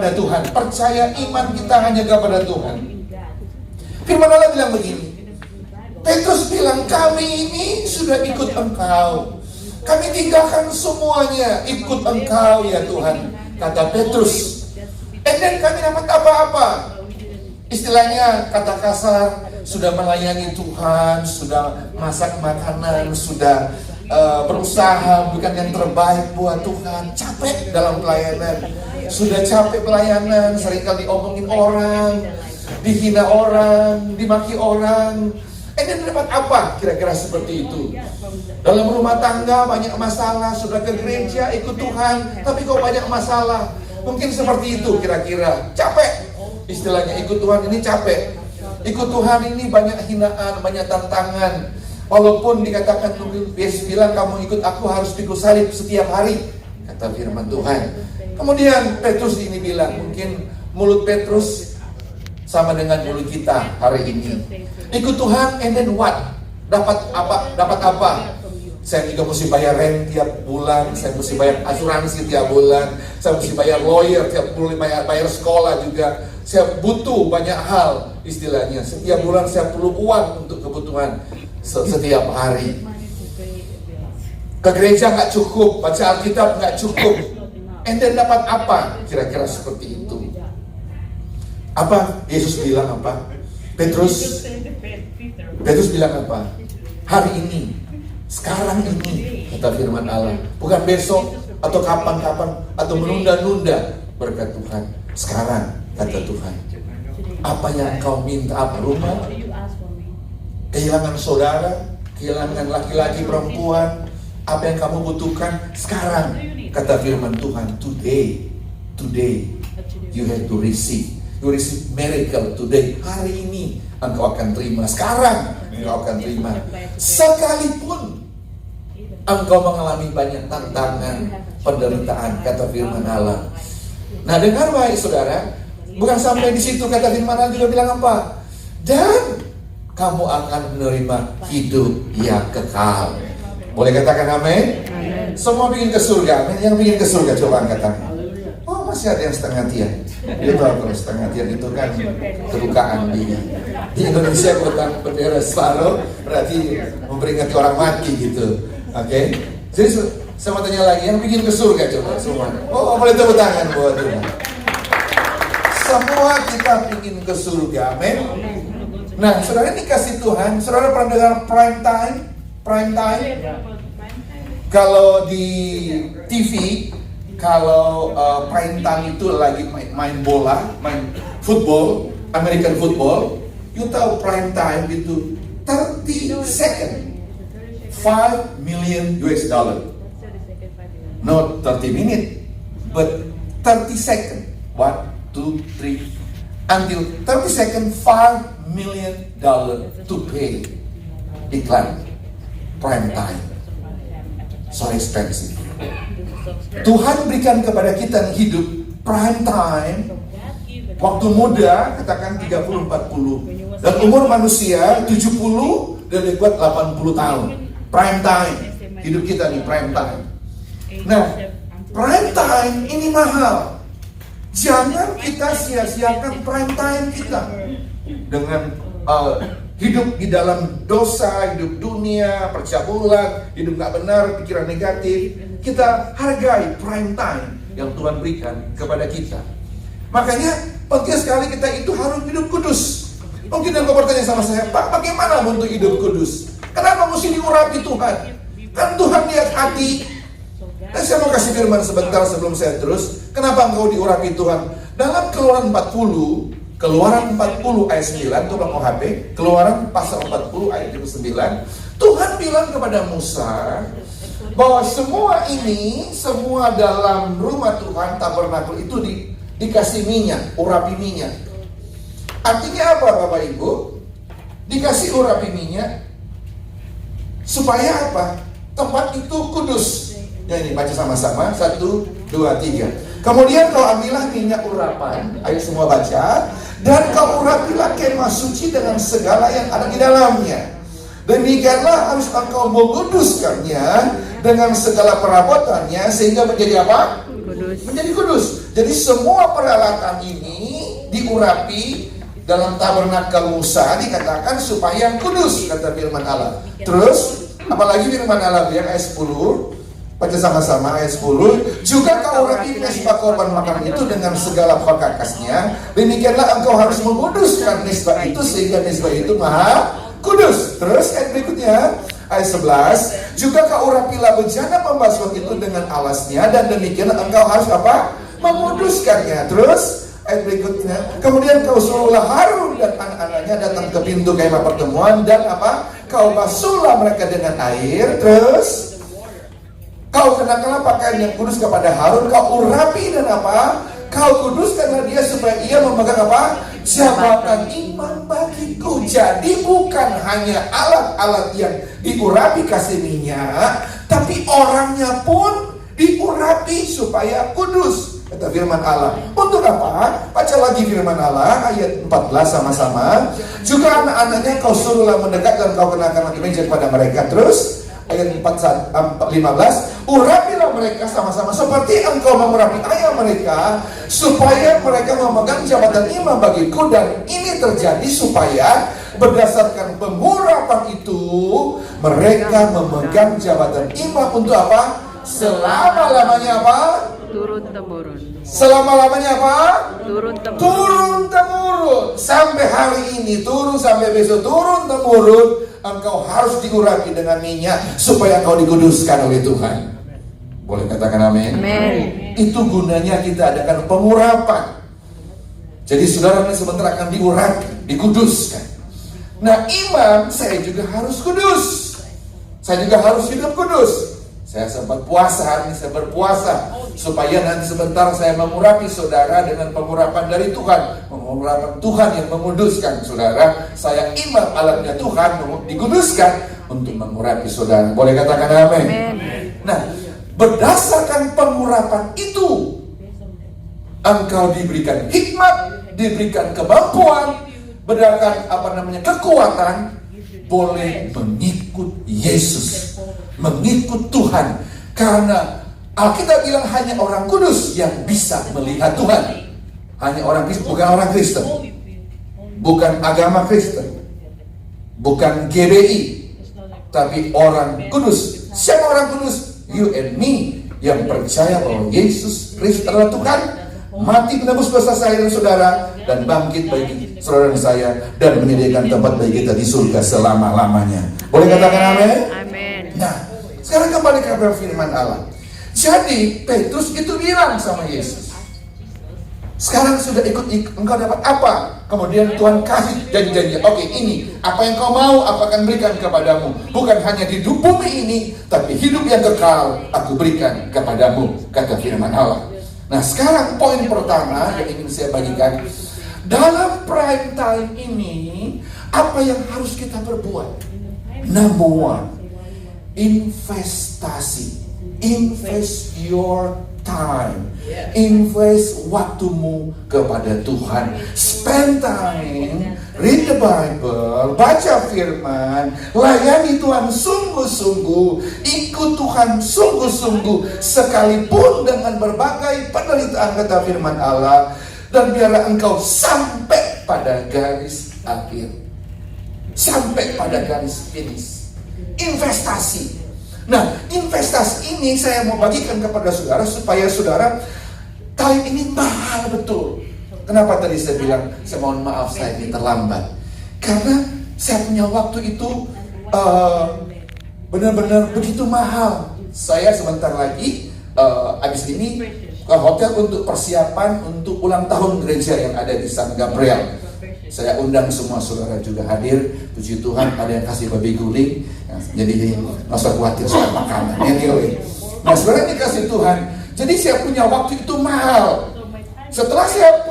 kepada Tuhan. Percaya iman kita hanya kepada Tuhan. Firman Allah bilang begini. Petrus bilang, kami ini sudah ikut Engkau. Kami tinggalkan semuanya, ikut Engkau ya Tuhan. Kata Petrus. Dan kami dapat apa-apa. Istilahnya kata kasar, sudah melayani Tuhan, sudah masak makanan, sudah berusaha bukan yang terbaik buat Tuhan. Capek dalam pelayanan. Sudah capek pelayanan, seringkali diomongin orang, dihina orang, dimaki orang. Dan dapat apa? Kira-kira seperti itu. Dalam rumah tangga banyak masalah, sudah ke gereja ikut Tuhan, tapi kok banyak masalah. Mungkin seperti itu kira-kira. Capek. Istilahnya ikut Tuhan ini capek. Ikut Tuhan ini banyak hinaan, banyak tantangan. Walaupun dikatakan Yesus bilang kamu ikut aku harus pikul salib setiap hari, kata firman Tuhan. Kemudian Petrus ini bilang, mungkin mulut Petrus sama dengan mulut kita hari ini. Ikut Tuhan and then what? Dapat apa? Dapat apa? Saya juga mesti bayar rent tiap bulan, saya mesti bayar asuransi tiap bulan, saya mesti bayar lawyer tiap bulan, bayar sekolah juga. Saya butuh banyak hal istilahnya. Setiap bulan saya perlu uang untuk kebutuhan setiap hari. Ke gereja nggak cukup, baca Alkitab nggak cukup. And then dapat apa? Kira-kira seperti itu. Apa Yesus bilang apa? Petrus bilang apa? Hari ini, sekarang ini, kata firman Allah. Bukan besok atau kapan-kapan atau menunda-nunda berkat Tuhan. Sekarang, kata Tuhan. Apa yang kau minta? Apa? Rumah? Kehilangan saudara? Kehilangan laki-laki, perempuan? Apa yang kamu butuhkan? Sekarang, kata firman Tuhan. Today, you have to receive. You receive miracle today. Hari ini engkau akan terima. Sekarang engkau akan terima. Sekalipun engkau mengalami banyak tantangan, penderitaan, kata firman Allah. Nah, dengar baik saudara, bukan sampai di situ, kata firman Allah juga bilang apa? Dan kamu akan menerima hidup yang kekal. Boleh katakan amin? Semua ingin ke surga. Yang ingin ke surga coba angkat tangan. Oh, masih ada yang setengah tiang. Dia tahu kalau setengah tiang itu kan kedukaan dia. Di Indonesia bukan bendera separuh, berarti memperingati orang mati gitu. Oke? Jadi saya mau tanya lagi, yang bikin ke surga coba semua. Oh, boleh tepuk tangan buat Tuhan. Semua kita ingin ke surga, amin. Nah, saudara dikasih Tuhan, saudara pernah dengar prime time? Prime time? Kalau di TV, kalau prime time itu lagi main bola, main football, American football, you tahu prime time itu 30 second, 5 million US dollar. Not 30 minutes, but 30 second. 1, 2, 3, until 30 second, 5 million dollar to pay. Iklan prime time, so expensive. Tuhan berikan kepada kita hidup prime time. Waktu muda katakan 30-40, dan umur manusia 70 dan lewat 80 tahun. Prime time, hidup kita nih prime time. Nah, prime time ini mahal. Jangan kita sia-siakan prime time kita dengan hidup di dalam dosa, hidup dunia, percabulan, hidup gak benar, pikiran negatif. Kita hargai prime time yang Tuhan berikan kepada kita. Makanya penting sekali kita itu harus hidup kudus. Mungkin yang kau bertanya sama saya, Pak, bagaimana untuk hidup kudus? Kenapa mesti diurapi Tuhan? Kan Tuhan lihat hati. Dan saya mau kasih firman sebentar sebelum saya terus. Kenapa engkau diurapi Tuhan? Dalam Keluaran 40 ayat 9, coba mau HP, Keluaran pasal 40 ayat 9, Tuhan bilang kepada Musa bahwa semua ini, semua dalam rumah Tuhan, tabernakel itu dikasih minyak, urapi minyak. Artinya apa Bapak Ibu? Dikasih urapi minyak supaya apa? Tempat itu kudus. Ya ini baca sama-sama, 1, 2, 3. Kemudian kau ambillah minyak urapan, ayo semua baca. Dan kau urapilah kemah suci dengan segala yang ada di dalamnya. Demikianlah harus engkau menguduskannya dengan segala perabotannya sehingga menjadi apa? Kudus. Menjadi kudus. Jadi semua peralatan ini diurapi dalam tabernakel Musa, dikatakan supaya kudus, kata firman Allah. Terus apalagi firman Allah yang ayat 10, baca sama-sama ayat 10. Juga kau urapi mesbah korban makan itu dengan segala perkakasnya, demikianlah engkau harus menguduskan mesbah itu sehingga mesbah itu maha kudus. Terus ayat berikutnya ayat 11. Juga kau urapilah bejana pembasuhan itu dengan alasnya, dan demikianlah engkau harus apa? Menguduskannya. Terus ayat berikutnya, kemudian kau suruhlah Harun dan anak-anaknya datang ke pintu kemah pertemuan, dan apa? Kau basuhlah mereka dengan air. Terus kau kenakanlah pakaian yang kudus kepada Harun, kau urapi dan apa? Kau kuduskanlah dia supaya ia memegang apa? Jabatan imam bagiku. Jadi bukan hanya alat-alat yang diurapi kasih minyak, tapi orangnya pun diurapi supaya kudus, kata firman Allah. Untuk apa? Baca lagi firman Allah ayat 14 sama-sama. Juga anak-anaknya kau suruhlah mendekat dan kau kenakan kemeja kepada mereka. Terus ayat 15, urapilah mereka sama-sama seperti engkau mengurapi ayah mereka, supaya mereka memegang jabatan imam bagiku. Dan ini terjadi supaya berdasarkan pengurapan itu mereka memegang jabatan imam untuk apa? Selama-lamanya apa? Turun-temurun. Selama-lamanya apa? Turun-temurun. Turun-temurun. Sampai hari ini turun, sampai besok turun-temurun. Engkau harus diurapi dengan minyak supaya engkau dikuduskan oleh Tuhan. Boleh katakan amin? Amin. Itu gunanya kita adakan pengurapan. Jadi saudara sebentar akan diurapi, dikuduskan. Nah, imam saya juga harus kudus. Saya juga harus hidup kudus. Saya sempat puasa hari ini, saya berpuasa supaya nanti sebentar saya mengurapi saudara dengan pengurapan dari Tuhan. Pengurapan Tuhan yang menguduskan saudara. Saya imam, alatnya Tuhan dikuduskan untuk mengurapi saudara. Boleh katakan amin? Nah, berdasarkan pengurapan itu engkau diberikan hikmat, diberikan kemampuan, berdasarkan kekuatan, boleh mengikut Yesus, mengikut Tuhan. Karena Alkitab bilang hanya orang kudus yang bisa melihat Tuhan. Hanya orang Kristen, bukan orang Kristen, bukan agama Kristen, bukan GBI, tapi orang kudus. Siapa orang kudus? You and me, yang percaya bahwa Yesus Kristus adalah Tuhan, mati menebus dosa saya dan saudara, dan bangkit bagi saudara dan saya, dan menyediakan tempat bagi kita di surga selama-lamanya. Boleh katakan amin? Amin. Nah, sekarang kembali ke firman Allah. Jadi Petrus itu bilang sama Yesus, sekarang sudah ikut, engkau dapat apa? Kemudian Tuhan kasih janji-janji. Oke, ini apa yang kau mau, aku akan berikan kepadamu. Bukan hanya di bumi ini, tapi hidup yang kekal aku berikan kepadamu, kata firman Allah. Nah, sekarang poin pertama yang ingin saya bagikan, dalam prime time ini apa yang harus kita perbuat? Number one, investasi. Invest your time, invest waktumu kepada Tuhan. Spend time, read the Bible, baca firman, layani Tuhan sungguh-sungguh, ikut Tuhan sungguh-sungguh, sekalipun dengan berbagai penderitaan, kata firman Allah. Dan biarlah engkau sampai pada garis akhir, sampai pada garis finish. Investasi. Nah, investasi ini saya mau bagikan kepada saudara supaya saudara, time ini mahal betul. Kenapa tadi saya bilang, saya mohon maaf saya ini terlambat? Karena saya punya waktu itu benar-benar begitu mahal. Saya sebentar lagi habis ini ke hotel untuk persiapan untuk ulang tahun gereja yang ada di San Gabriel. Saya undang semua saudara juga hadir. Puji Tuhan, ada yang kasih babi guling. Nah, jadi nggak usah khawatir soal makanan. Anyway, nah saudara dikasih Tuhan. Jadi saya punya waktu itu mahal. Setelah saya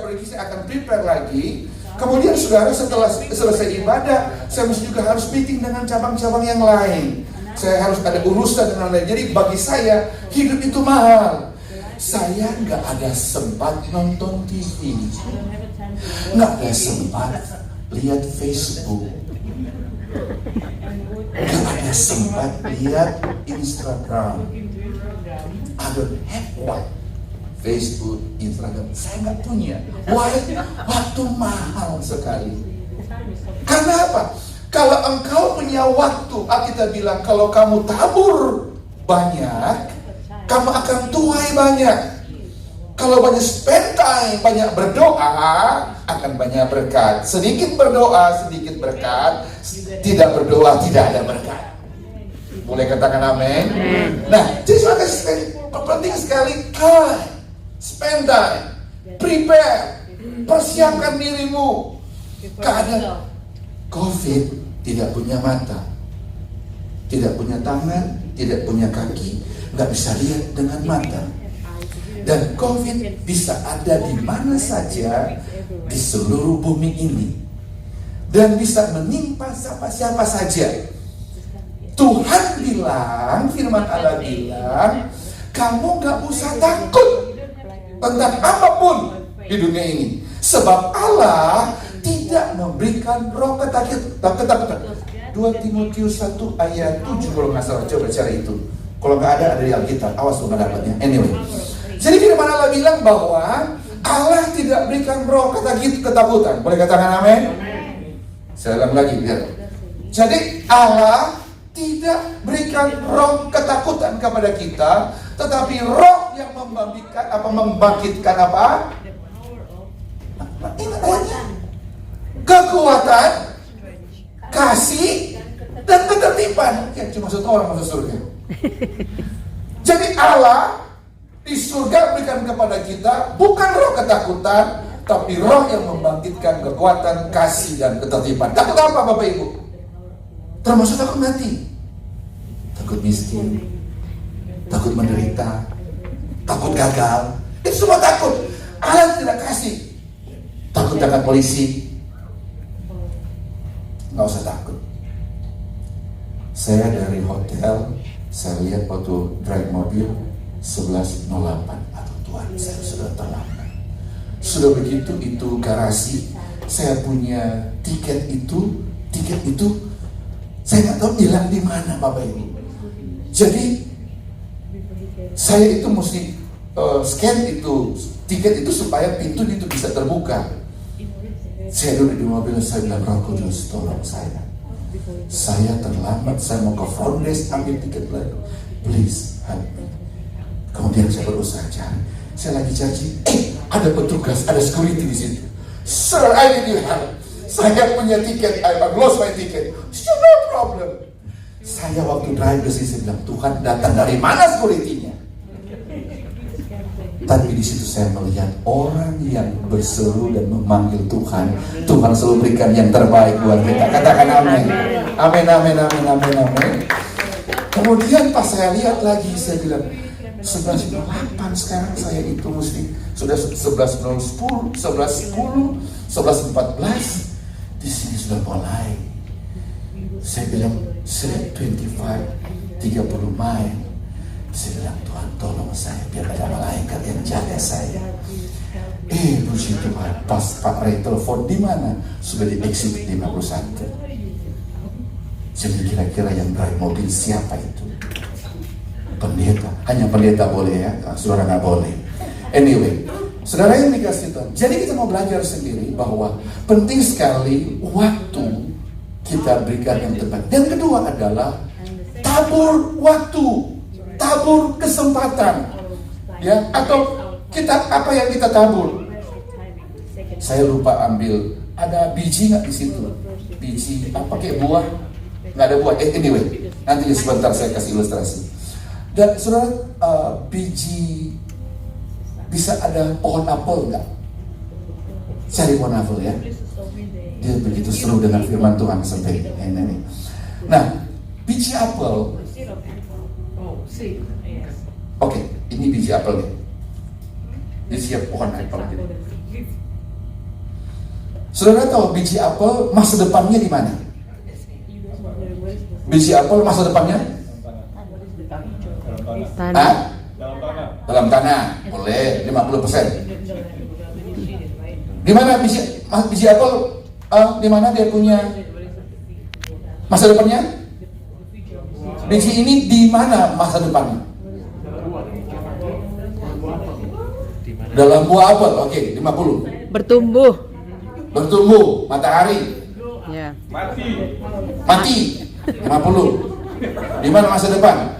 pergi, saya akan prepare lagi. Kemudian saudara, setelah selesai ibadah, saya mesti juga harus meeting dengan cabang-cabang yang lain. Saya harus ada urusan dengan lain. Jadi bagi saya hidup itu mahal. Saya nggak ada sempat nonton TV, nggak ada sempat lihat Facebook, nggak ada sempat lihat Instagram. I don't have what Facebook, Instagram. Saya nggak punya. Why? Waktu mahal sekali. Karena apa? Kalau engkau punya waktu, Alkitab bilang kalau kamu tabur banyak, kamu akan tuai banyak. Kalau banyak spend time, banyak berdoa, akan banyak berkat. Sedikit berdoa, sedikit berkat. Tidak berdoa, tidak ada berkat. Boleh katakan amin? Nah, jadi penting sekali time, spend time, prepare, persiapkan dirimu. Keadaan COVID tidak punya mata, tidak punya tangan, tidak punya kaki, nggak bisa lihat dengan mata. Dan COVID bisa ada di mana saja di seluruh bumi ini, dan bisa menimpa siapa-siapa saja. Tuhan bilang, firman Allah bilang, kamu gak usah takut tentang apapun di dunia ini, sebab Allah tidak memberikan roh ketakutan. 2 Timotius 1 ayat 7 kalau nggak salah, coba cari itu. Kalau nggak ada di Alkitab, awas lu nggak dapatnya. Anyway, jadi firman Allah bilang bahwa Allah tidak berikan roh ketakutan. Boleh katakan amin? Saya ulang lagi, lihat. Jadi Allah tidak berikan roh ketakutan kepada kita, tetapi roh yang membangkitkan apa? Ingat ayatnya. Kekuatan, kasih, dan ketertiban. Ya, cuma satu orang masuk surga. Jadi Allah di surga berikan kepada kita bukan roh ketakutan, tapi roh yang membangkitkan kekuatan, kasih, dan ketertiban. Takut apa Bapak Ibu? Termasuk takut mati, takut miskin, takut menderita, takut gagal. Itu semua takut. Allah tidak kasih. Takut dengan polisi, nggak usah takut. Saya dari hotel, saya lihat waktu drive mobil 11.08. Aduh Tuhan, saya sudah terlambat. Sudah begitu itu garasi, saya punya tiket itu saya nggak tahu hilang di mana Bapak Ibu. Jadi saya itu mesti scan itu tiket itu supaya pintu itu bisa terbuka. Saya duduk di mobil, saya bilang, Roh Kudus tolong saya. Saya terlambat, saya mau ke front desk ambil tiket lagi. Please help me. Kemudian saya berusaha cari. Saya lagi janji, ada petugas, ada security di situ. Sir, I need your help. Saya punya tiket, I've lost my ticket. No problem. Saya waktu drive ke sini, saya bilang, Tuhan datang dari mana security-nya? Tapi di situ saya melihat orang yang berseru dan memanggil Tuhan. Tuhan selalu berikan yang terbaik buat kita. Katakan amin. Amin, amin, amin, amin, amin. Kemudian pas saya lihat lagi, saya bilang, 11.08 sekarang saya itu mesti sudah 11.10, 11.10, 11.14. Di sini sudah mulai. Saya bilang, saya 25, 30 mile. Saya bilang, Tuhan tolong saya, biar ada malaikat yang jaga saya. Puji Tuhan, pas Pak Ray telepon, di mana? Sudah di exit 51. Jadi kira-kira yang drive mobil siapa itu? Pendeta. Hanya pendeta boleh ya, saudara nggak boleh. Anyway, saudara yang dikasih Tuhan. Jadi kita mau belajar sendiri bahwa penting sekali waktu kita berikan yang tepat. Dan kedua adalah tabur waktu, tabur kesempatan, ya. Atau kita apa yang kita tabur? Saya lupa ambil. Ada biji nggak di situ? Biji apa kayak buah? Nggak ada buah. Anyway, nanti sebentar saya kasih ilustrasi. Dan saudara, biji bisa ada pohon apel nggak? Cari pohon apel ya. Dia begitu seru dengan firman Tuhan sampai ini. Nah, biji apel. Oke, ini biji apel nih. Ini siap pohon apel. Saudara tahu biji apel masa depannya di mana? Biji apel masa depannya? Tanah. Dalam tanah. Boleh 50%. Di mana biji apel? Di mana dia punya masa depannya? Biji ini di mana masa depannya? Dalam buah apel, oke, 50. Bertumbuh. Bertumbuh, matahari, Ya. mati, 50. Di mana masa depan?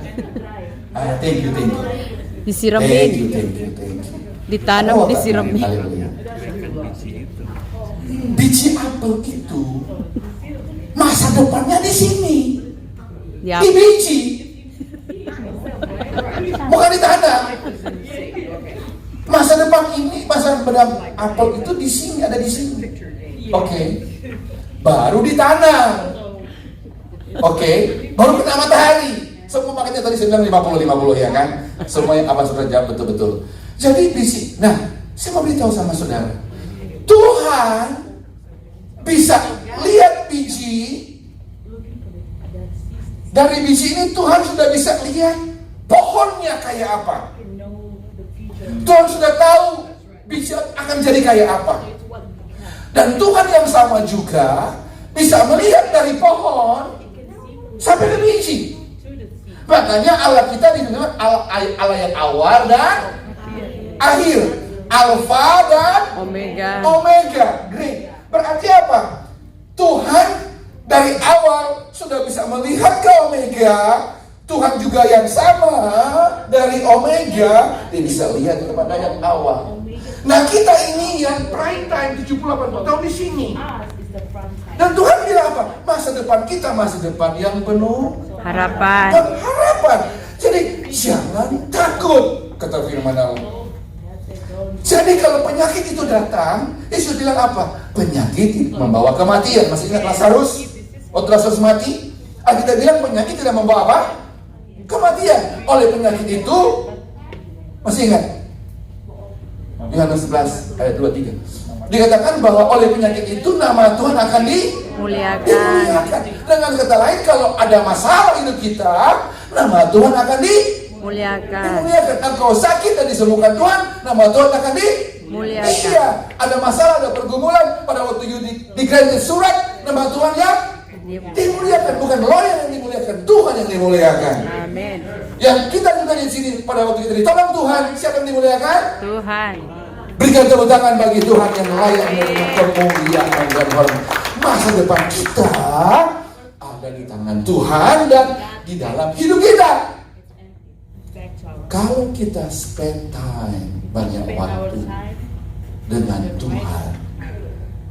Thank you. Disiramin. Thank you. Ditanam, Oh, disiramin. haleluya. Biji apel itu masa depannya di sini, Ya. di biji, bukan di tanah. Masa depan ini, masa depan apel itu di sini, ada di sini. Oke, baru ditanam. Oke, baru kena matahari. Semua makanya tadi saya bilang 50 ya kan? Semua yang apa sudah jawab betul-betul. Jadi biji. Nah, saya mau beritahu sama saudara, Tuhan bisa lihat biji. Dari biji ini Tuhan sudah bisa lihat pohonnya kayak apa. Tuhan sudah tahu biji akan jadi kayak apa. Dan Tuhan yang sama juga bisa melihat dari pohon sampai ke biji. Makanya Allah kita dinamakan Allah yang awal dan akhir, Alfa dan Omega. Great. Berarti apa? Tuhan dari awal sudah bisa melihat ke Omega. Tuhan juga yang sama dari Omega, dia bisa lihat kepada yang awal. Nah, kita ini yang prime time 78 tahun di sini. Dan Tuhan bilang apa? Masa depan kita masa depan yang penuh Harapan. harapan. Jadi jangan takut, kata firman Allah. Jadi kalau penyakit itu datang, Yesus bilang apa? Penyakit membawa kematian. Masih ingat Lazarus? Waktu Lazarus mati, kita bilang penyakit tidak membawa apa? Kematian. Oleh penyakit itu, masih ingat? Yohanes 11 ayat 23. Dikatakan bahwa oleh penyakit itu nama Tuhan akan dimuliakan. Dengan kata lain, kalau ada masalah hidup kita, nama Tuhan akan dimuliakan. Engkau sakit dan disembuhkan Tuhan, nama Tuhan akan dimuliakan. Iya, ada masalah, ada pergumulan, pada waktu dikirim surat, nama Tuhan yang dimuliakan. Bukan lawyer yang dimuliakan, Tuhan yang dimuliakan. Amin. Yang kita juga di sini pada waktu kita ditolong Tuhan, siapa yang dimuliakan? Tuhan. Berikan tepuk tangan bagi Tuhan yang layak menerima kemuliaan dan hormat. Masa depan kita ada di tangan Tuhan dan di dalam hidup kita. Kalau kita spend time, banyak waktu dengan Tuhan,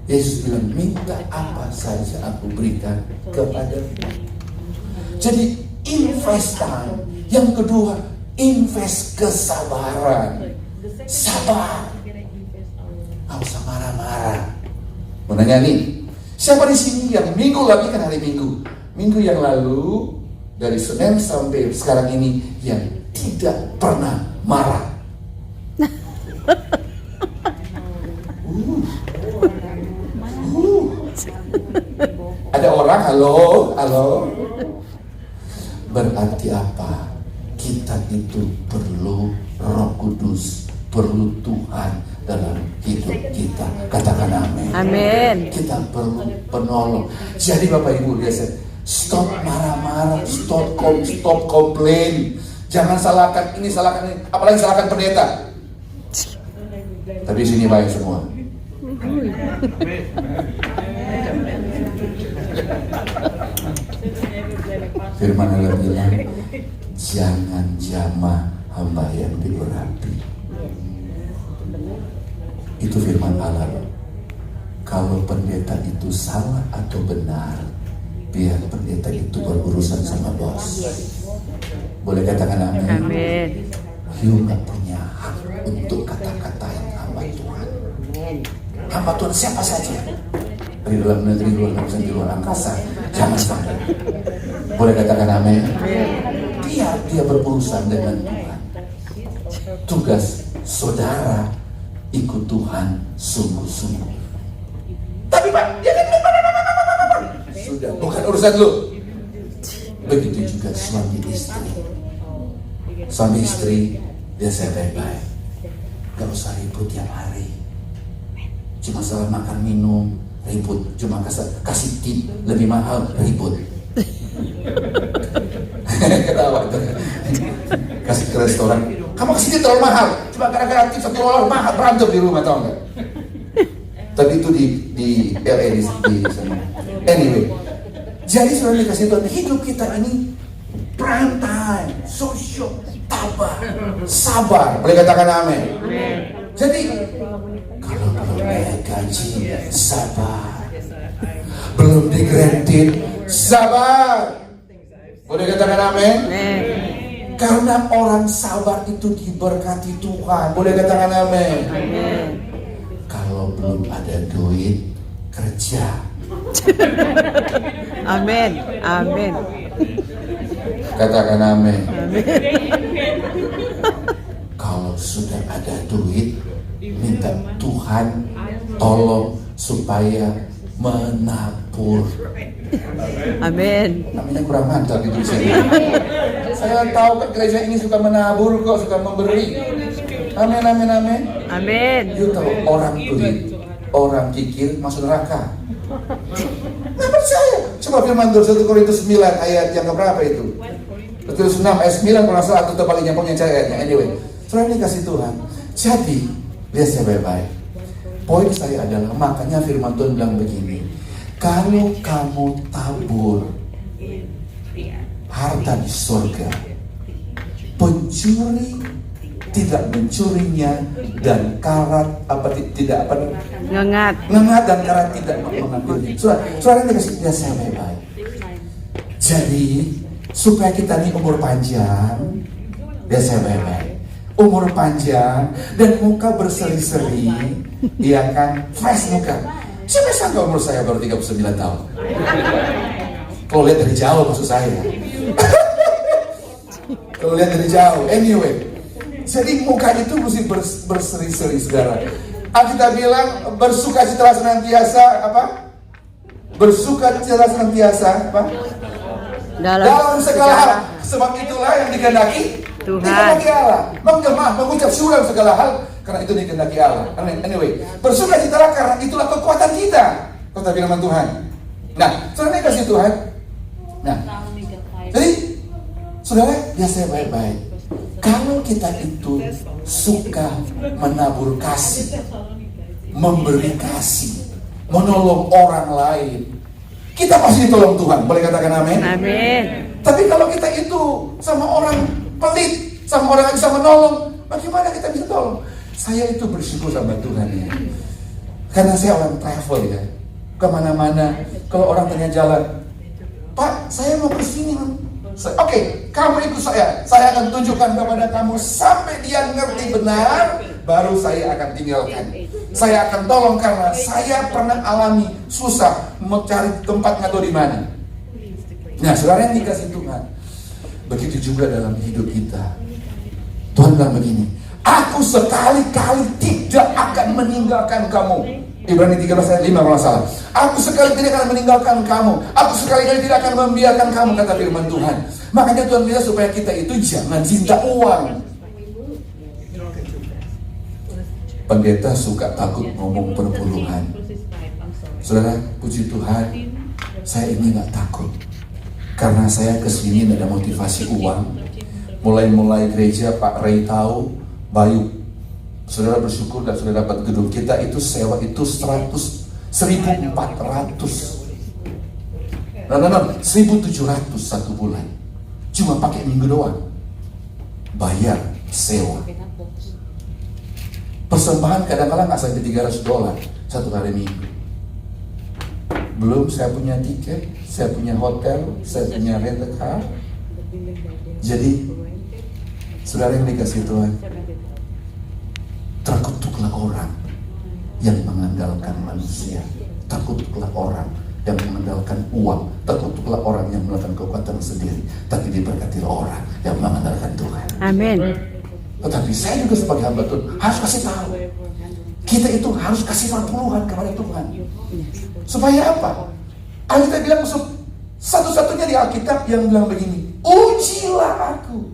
Yesus bilang, minta apa saja aku berikan kepadamu. Jadi invest time. Yang kedua, invest kesabaran. Sabar. Nggak usah marah-marah. Mau nanya nih, siapa di sini yang minggu lagi, kan hari Minggu, minggu yang lalu dari Senin sampai sekarang ini yang tidak pernah marah? Ada orang, halo. Berarti apa? Kita itu perlu Roh Kudus, perlu Tuhan dalam hidup kita. Katakan amin. Amin. Kita perlu penolong. Jadi Bapak Ibu biasa, stop marah-marah, stop komplain. Jangan salahkan ini, salahkan ini, apalagi salahkan pendeta. Tapi sini baik semua. Firman Allah bilang, jangan jamah hamba yang diurapi. Itu firman Allah. Kalau pendeta itu salah atau benar, biar pendeta itu berurusan sama bos. Boleh katakan amin? Amin. You gak punya hak untuk kata-katain hamba Tuhan. Hamba Tuhan siapa saja, di dalam negeri, luar negeri, di luar angkasa, jangan sampai. Boleh katakan amin? Biar dia berurusan dengan Tuhan. Tugas saudara ikut Tuhan sungguh-sungguh. Tapi Pak, dia kan sudah, bukan urusan lu. Begitu juga suami istri. Suami istri, dia saya baik-baik. Gak usah ribut tiap hari. Cuma salah makan minum, ribut. Cuma kasih tip lebih mahal, ribut. Ketawa tuh. Kasih ke restoran, Kamu kesini terlalu mahal. Cuma gara-gara tip $1 mahal, berantem di rumah, tau nggak? Tapi itu di LA di sana. Anyway, jadi sudah dikasih Tuhan, hidup kita ini berantai, sosok, sabar. Boleh katakan amin. Jadi kalau belum naik gaji, sabar. Belum di-granted, sabar. Boleh katakan amin. Karena orang sabar itu diberkati Tuhan. Boleh katakan amin. Kalau belum ada duit, kerja. Amin. Amin. Katakan amin. Kalau sudah ada duit, minta Tuhan tolong supaya menabur. Amin. Namanya kurang mantap gitu sih. Saya tahu kan gereja ini suka menabur kok, suka memberi. Amin, amin, amin. Amin. You tahu orang pelit, orang kikir masuk neraka. Nah percaya. Coba firman 1 Korintus 9 ayat yang keberapa itu? 1 Korintus 6 ayat 9 kalau salah atau terbaliknya pokoknya cari ayatnya. Anyway, saudara dikasih Tuhan. Jadi, lihat saya baik-baik. Poin saya adalah, makanya firman Tuhan bilang begini. Kalau kamu tabur harta di surga, pencuri tidak mencurinya dan karat Ngengat. dan karat tidak mengambilnya. Saudara dikasih lihat saya baik-baik. Jadi supaya kita ini umur panjang, lihat saya baik-baik. Umur panjang dan muka berseri-seri, ya kan, fresh muka. Siapa sangka umur saya baru 39 tahun? Kalau lihat dari jauh maksud saya. Kalau lihat dari jauh, anyway. Jadi muka itu mesti berseri-seri, saudara. Kita bilang bersukacita senantiasa apa? Bersukacita senantiasa apa? Dalam segala hal. Sebab itulah yang dikehendaki Tuhan. Dikehendaki Allah. Mengemah, mengucap syukur segala hal karena itu dikehendaki Allah. Anyway, bersukacitalah karena itulah kekuatan kita. Kata firman Tuhan. Nah, saudara kasih Tuhan. Nah, jadi saudara, lihat saya baik-baik. Kalau kita itu suka menabur kasih, memberi kasih, menolong orang lain, kita pasti ditolong Tuhan. Boleh katakan amin? Amin. Tapi kalau kita itu sama orang pelit, sama orang yang bisa menolong, bagaimana kita bisa tolong? Saya itu bersyukur sama Tuhan ya. Karena saya orang travel ya, kemana-mana. Kalau orang tanya jalan, Pak, saya mau ke sini. Oke, kamu ikut saya akan tunjukkan kepada kamu sampai dia ngerti benar, baru saya akan tinggalkan. Saya akan tolong karena saya pernah alami susah mau cari tempat nggak tahu di mana. Nah, saudara yang dikasih Tuhan, begitu juga dalam hidup kita. Tuhan bilang begini, aku sekali-kali tidak akan meninggalkan kamu. Ibrani 13 ayat 5 kalau salah. Aku sekali tidak akan meninggalkan kamu. Aku sekali-kali tidak akan membiarkan kamu, kata firman Tuhan. Makanya Tuhan bilang supaya kita itu jangan cinta uang. Pendeta suka takut ngomong perpuluhan. Saudara, puji Tuhan, saya ini gak takut. Karena saya kesini tidak ada motivasi uang. Mulai gereja Pak Ray tahu, Bayu, saudara bersyukur dan sudah dapat gedung. Kita itu sewa itu 1.400. Nah, 1.700 satu bulan. Cuma pakai minggu doang. Bayar sewa. Persembahan kadang-kadang nggak sampai $300 satu hari minggu. Belum saya punya tiket, saya punya hotel, saya punya rent a car. Jadi, saudara yang dikasih Tuhan, terkutuklah orang yang mengandalkan manusia. Terkutuklah orang yang mengandalkan uang. Terkutuklah orang yang mengandalkan kekuatan sendiri. Tapi diberkatilah orang yang mengandalkan Tuhan. Amin. Tetapi saya juga sebagai hamba Tuhan harus kasih tahu. Kita itu harus kasih perpuluhan kepada Tuhan. Supaya apa? Alkitab bilang satu-satunya di Alkitab yang bilang begini, ujilah aku.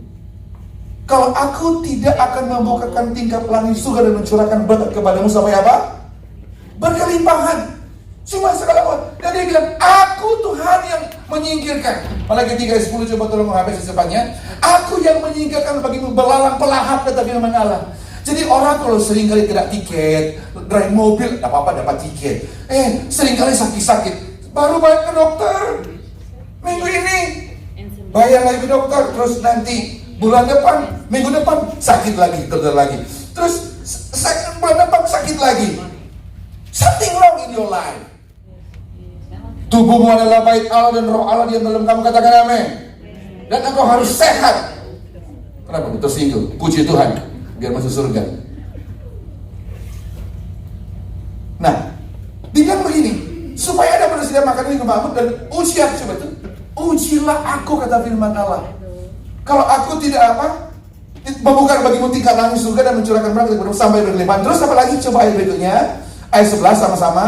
Kalau aku tidak akan membukakan tingkap langit surga dan mencurahkan berkat kepadamu sampai apa? Berkelimpahan. Cuma segala waktu. Dan dia bilang, aku Tuhan yang menyingkirkan. Malaikat 3 ayat 10, coba tolong menghapus secepatnya. Aku yang menyingkirkan bagimu belalang pelahap, kata firman Allah. Jadi orang kalau seringkali tidak tiket, drive mobil, tidak apa-apa dapat tiket. Seringkali sakit-sakit, baru bayar ke dokter. Minggu ini bayar lagi ke dokter, terus nanti bulan depan, minggu depan sakit lagi, dokter lagi. Terus bulan depan sakit lagi. Something wrong in your life. Tubuhmu adalah bait Allah dan roh Allah diam dalam kamu, katakan amin. Dan engkau harus sehat. Kenapa? Tersinggung. Puji Tuhan, biar masuk surga. Nah, dibilang begini, supaya ada bersedia makan minum bangun dan ujilah, coba itu, ujilah aku, kata firman Allah. Kalau aku tidak apa, membuka bagimu tingkat langit surga dan mencurahkan berkat kepadamu sampai berlimpah. Terus apa lagi? Coba ayat berikutnya, ayat 11 sama-sama.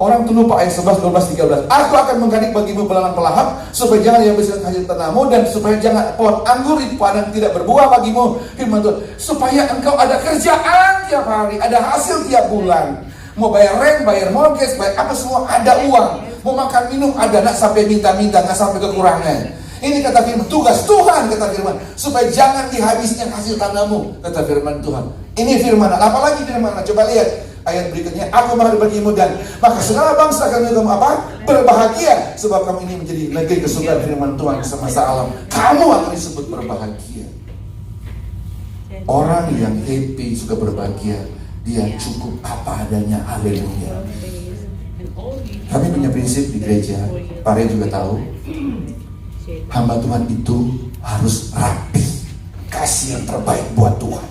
Orang tuh lupa ayat 11, 12, 13. Aku akan menggadik bagimu belalang pelahap, supaya jangan yang bisa hasil tanahmu, dan supaya jangan pohon anggur di padang tidak berbuah bagimu. Firman Tuhan, supaya engkau ada kerjaan tiap hari, ada hasil tiap bulan. Mau bayar rent, bayar mortgage, bayar apa semua, ada uang. Mau makan minum ada, nak sampai minta-minta, nggak sampai kekurangan. Ini kata firman, tugas Tuhan, kata firman, supaya jangan dihabiskan hasil tanahmu, kata firman Tuhan. Ini firman, apalagi firman, coba lihat ayat berikutnya. Aku mahal bagimu, dan maka segala bangsa akan kamu apa? Berbahagia, sebab kamu ini menjadi negeri kesukaan firman Tuhan semasa alam. Kamu akan disebut berbahagia. Orang yang happy, suka berbahagia, dia cukup apa adanya. Haleluya. Kami punya prinsip di gereja, Pak Ray juga tahu, hamba Tuhan itu harus rapi, kasih yang terbaik buat Tuhan.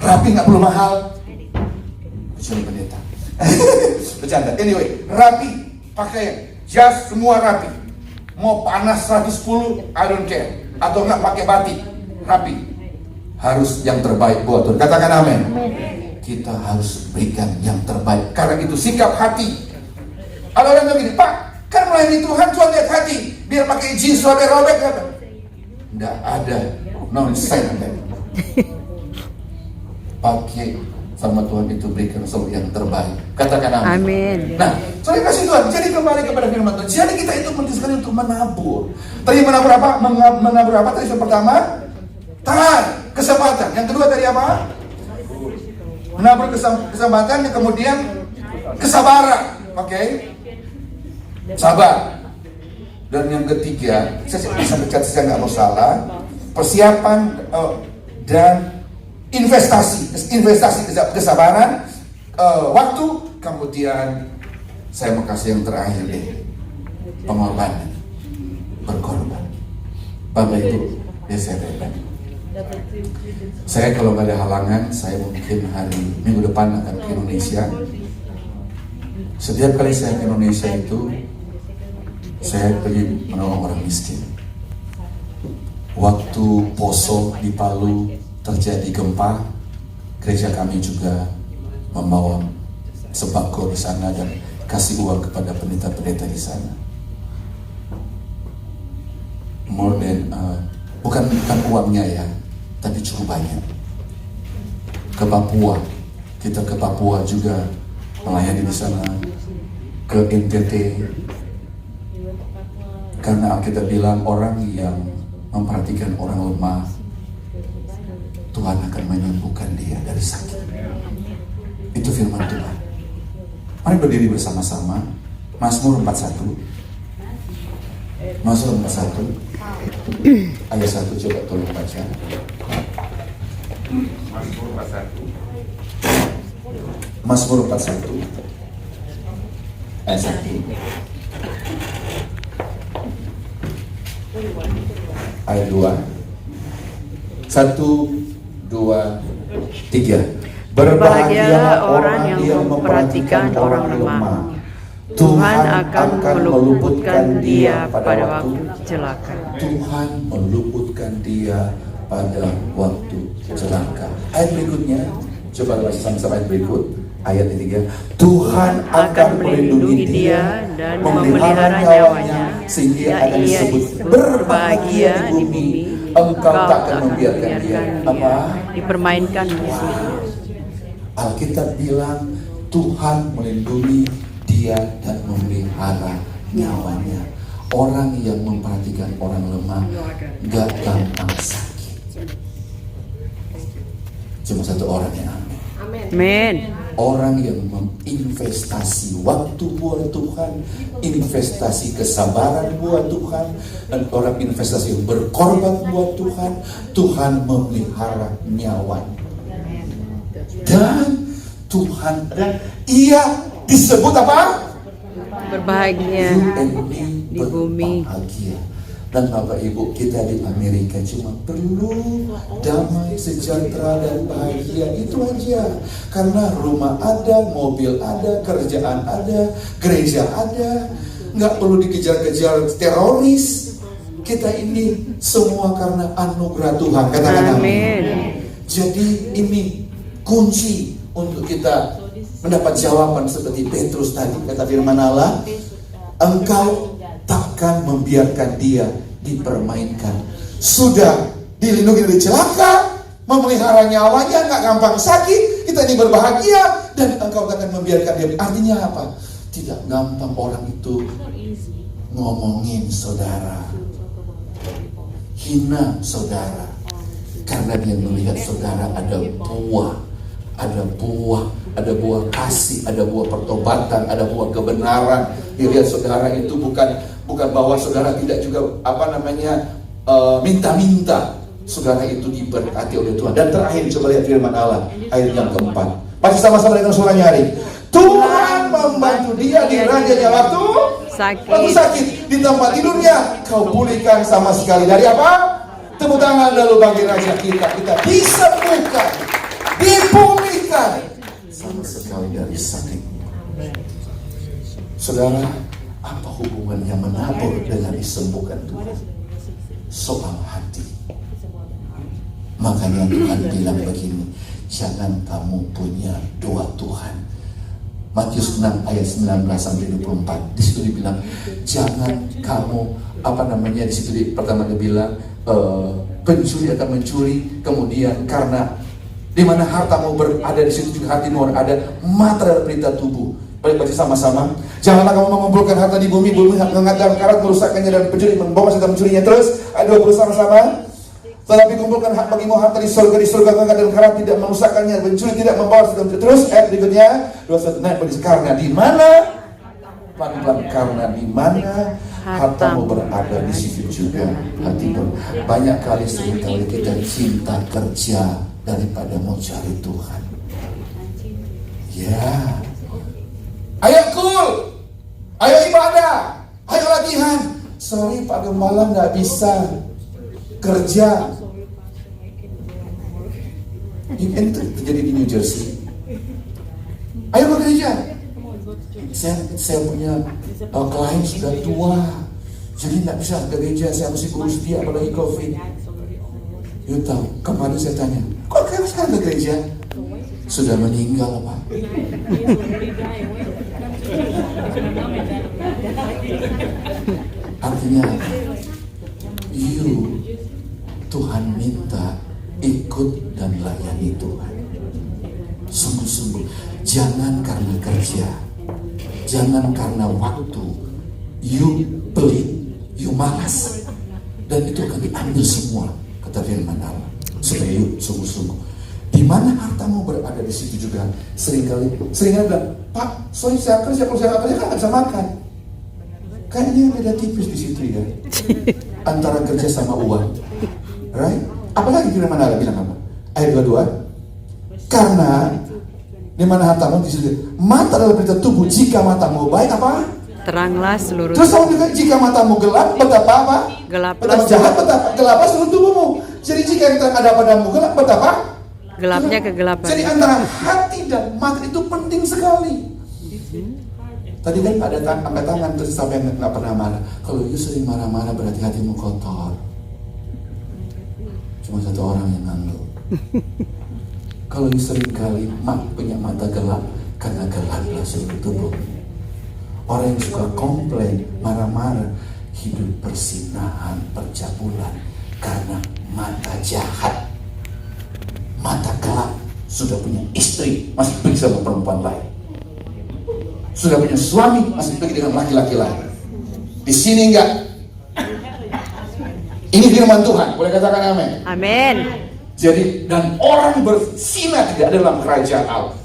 Rapi nggak perlu mahal, kecuali pendeta. Bercanda. Anyway, rapi, pakaian, jas semua rapi. Mau panas 110, I don't care. Atau nggak pakai batik, rapi. Harus yang terbaik buat Tuhan. Katakan amin. Kita harus berikan yang terbaik. Karena itu sikap hati. Ada orang bilang gini, Pak, kan melayani Tuhan, Tuhan lihat hati. Biar pakai jeans robek-robek, kata. Nggak ada nonsense. Pakai sama Tuhan itu berikan sesuatu yang terbaik. Katakan amin. Amin. Nah, saya kasih Tuhan. Jadi kembali kepada firman Tuhan. Jadi kita itu penting sekali untuk menabur. Tadi menabur apa? Menabur apa? Tadi yang pertama, tahan, kesempatan. Yang kedua tadi apa? Menabur kesempatan. Yang kemudian kesabaran. Oke? Sabar. Dan yang ketiga, saya bisa baca, saya nggak mau salah, persiapan dan investasi kesabaran, waktu, kemudian saya mau kasih yang terakhir deh, pengorbanan, berkorban. Bapak Ibu, ya saya bebas. Saya kalau nggak ada halangan, saya mungkin minggu depan akan ke Indonesia. Setiap kali saya ke Indonesia itu, saya pergi menolong orang miskin. Waktu Poso di Palu terjadi gempa, gereja kami juga membawa sembako di sana dan kasih uang kepada pendeta-pendeta di sana. More than bukan uangnya ya, tapi cukup banyak. Ke Papua, kita ke Papua juga melayani di sana, ke NTT. Karena Alkitab bilang orang yang memperhatikan orang lemah, Tuhan akan menyembuhkan dia dari sakit. Itu firman Tuhan. Mari berdiri bersama-sama. Mazmur 41. Mazmur 41. Ayat 1 coba tolong baca. Mazmur 41. Mazmur 41. Ayat 1. Ayat 2. 1, 2, 3. Berbahagialah orang yang memperhatikan orang lemah. Tuhan akan meluputkan dia pada waktu celaka. Tuhan meluputkan dia pada waktu celaka. Ayat berikutnya, coba baca sama-sama ayat berikut. Ayat 3. Tuhan akan melindungi dia dan memelihara nyawanya, sehingga akan disebut berbahagia di bumi. Engkau tak akan membiarkan dia dipermainkan musuhnya. Alkitab bilang Tuhan melindungi dia dan memelihara nyawanya. Orang yang memperhatikan orang lemah gak gampang sakit. Cuma satu orang yang amin. Amin. Orang yang menginvestasi waktu buat Tuhan, investasi kesabaran buat Tuhan, dan orang investasi yang berkorban buat Tuhan, Tuhan memelihara nyawanya. Dan Tuhan, dan ia disebut apa? Berbahagia di bumi. Berbahagia. Dan Bapak Ibu, kita di Amerika cuma perlu damai, sejahtera, dan bahagia. Itu aja. Karena rumah ada, mobil ada, kerjaan ada, gereja ada. Nggak perlu dikejar-kejar teroris. Kita ini semua karena anugerah Tuhan. Katakan amin. Jadi ini kunci untuk kita mendapat jawaban seperti Petrus tadi. Kata firman Allah, engkau takkan membiarkan dia dipermainkan. Sudah dilindungi dari celaka, memelihara nyawanya, nggak gampang sakit, kita ini berbahagia, dan engkau takkan membiarkan dia. Artinya apa? Tidak gampang orang itu ngomongin saudara, hina saudara, karena dia melihat saudara ada buah kasih, ada buah pertobatan, ada buah kebenaran. Dilihat saudara itu bukan bahwa saudara tidak juga minta-minta. Saudara itu diberkati oleh Tuhan. Dan terakhir coba lihat firman Allah ayat yang keempat. Pasti sama-sama dengan suara nyari. Tuhan membantu dia di rajanya waktu sakit. Di tempat tidurnya kau pulihkan sama sekali. Dari apa? Tepuk tangan lalu bagi raja kita disembuhkan, dipulihkan sama sekali dari sakit. Saudara, apa hubungannya menabur dengan disembuhkan Tuhan? Soal hati. Makanya Tuhan bilang begini, jangan kamu punya dua Tuhan. Matius 6 ayat 19 sampai 24. Di situ dibilang, jangan kamu di situ pertama dia bilang pencuri akan mencuri, kemudian karena di mana hartamu berada, di situ juga hatimu ada. Mata adalah perintah tubuh. Baik, baca sama-sama. Janganlah kamu mengumpulkan harta di bumi mengadakan karat, merusakkannya, dan pencuri membawa serta mencurinya. Terus ayat 20 sama-sama. Tetapi kumpulkan bagimu harta di surga mengadakan karat tidak merusakkannya, pencuri tidak membawa serta mencuri. Terus ayat berikutnya 21 naik karena di mana? Pelan-pelan, karena di mana hartamu berada, di situ juga hatimu. Banyak kali seringkali kita cinta kerja daripada mau cari Tuhan. Ya, ayo cool, ayo ibadah, ayo latihan. Sorry Pak Gembala nggak bisa kerja. Ini terjadi di New Jersey. Ayo ke gereja. Saya punya klien sudah tua, jadi nggak bisa ke gereja. Saya mesti kurus dia, apalagi COVID. You tahu, kemarin saya tanya, kok kamu sekarang ke gereja? Sudah meninggal Pak. Artinya, Tuhan minta ikut dan layani Tuhan. Sungguh-sungguh, jangan karena kerja, jangan karena waktu, you pelit, you malas, dan itu akan diambil semua. Kata firman Allah, supaya yuk sungguh-sungguh. Di mana hartamu berada, di situ juga. Seringkali bilang, Pak, sorry saya kerja, kalau saya kerja kan nggak bisa makan. Kayaknya beda tipis di situ ya, antara kerja sama uang, right? Apalagi firman Allah bilang apa? Ayat 22. Karena di mana hartamu, di situ. Mata adalah berita tubuh. Jika matamu baik apa? Teranglah seluruh. Terus kamu juga, jika matamu gelap, betapa apa? Betapa jahat, betapa gelap seluruh tubuhmu. Jadi jika yang terang ada padamu gelap, betapa? Gelapnya kegelapan. Jadi antara hati dan mata itu penting sekali. Tadi kan ada angkat tangan terus sampai nggak pernah marah. Kalau you sering marah-marah berarti hatimu kotor. Cuma satu orang yang ngangguk. Kalau you sering kali punya mata gelap, karena gelaplah seluruh tubuh. Orang yang suka komplain, marah-marah, hidup persinahan, percabulan, karena mata jahat, mata gelap, sudah punya istri, masih pergi sama perempuan lain. sudah punya suami masih pergi dengan laki-laki lain. Di sini enggak. Ini firman Tuhan, boleh katakan amin. Amin. Jadi, dan orang berzina tidak ada dalam kerajaan Allah.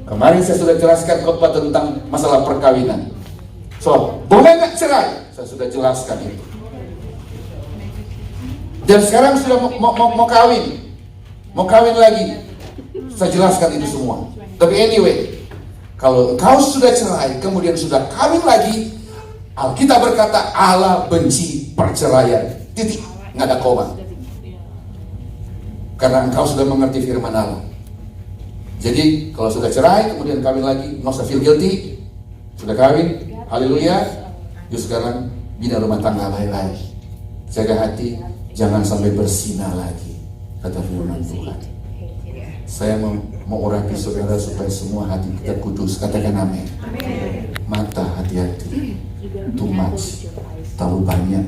Kemarin saya sudah jelaskan khotbah tentang masalah perkawinan. So, boleh nggak cerai? Saya sudah jelaskan itu. Dan sekarang sudah mau kawin. Mau kawin lagi. Saya jelaskan itu semua. Tapi anyway, kalau kau sudah cerai, kemudian sudah kawin lagi, Alkitab berkata Allah benci perceraian. Titik, nggak ada koma. Karena engkau sudah mengerti firman Allah. Jadi kalau sudah cerai, kemudian kawin lagi, nggak usah feel guilty. Sudah kawin, haleluya. Yuk sekarang bina rumah tangga baik-baik. Jaga hati, jangan sampai berzina lagi. Kata firman Tuhan. Saya mau urapi saudara supaya semua hati kita kudus. Katakan amin. Mata hati-hati. Too much. Terlalu banyak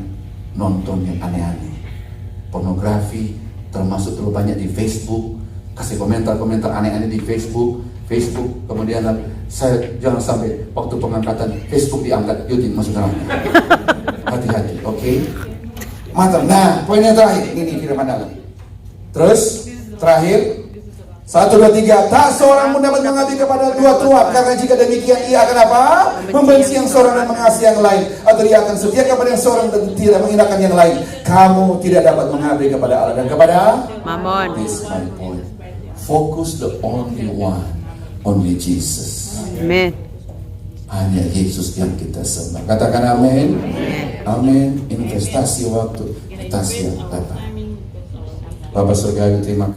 nonton yang aneh-aneh. Pornografi, termasuk terlalu banyak di Facebook. Kasih komentar-komentar aneh-aneh di Facebook. Kemudian saya jangan sampai waktu pengangkatan Facebook diangkat. Yudin masuk dalam. Hati-hati, oke? Mantap. Nah, poin yang terakhir ini firman Allah. Terus terakhir 1, 2, 3. Tak seorang pun dapat mengabdi kepada dua tuan, karena jika demikian ia akan apa? Membenci yang seorang dan mengasihi yang lain, atau ia akan setia kepada yang seorang dan tidak menghinakan yang lain. Kamu tidak dapat mengabdi kepada Allah dan kepada Mamon. This is my point. Focus the only one, only Jesus. Amin. Hanya Yesus yang kita sembah. Katakan amin. Amin. Investasi waktu, kita siap Bapak. Bapak surgawi, terima kasih.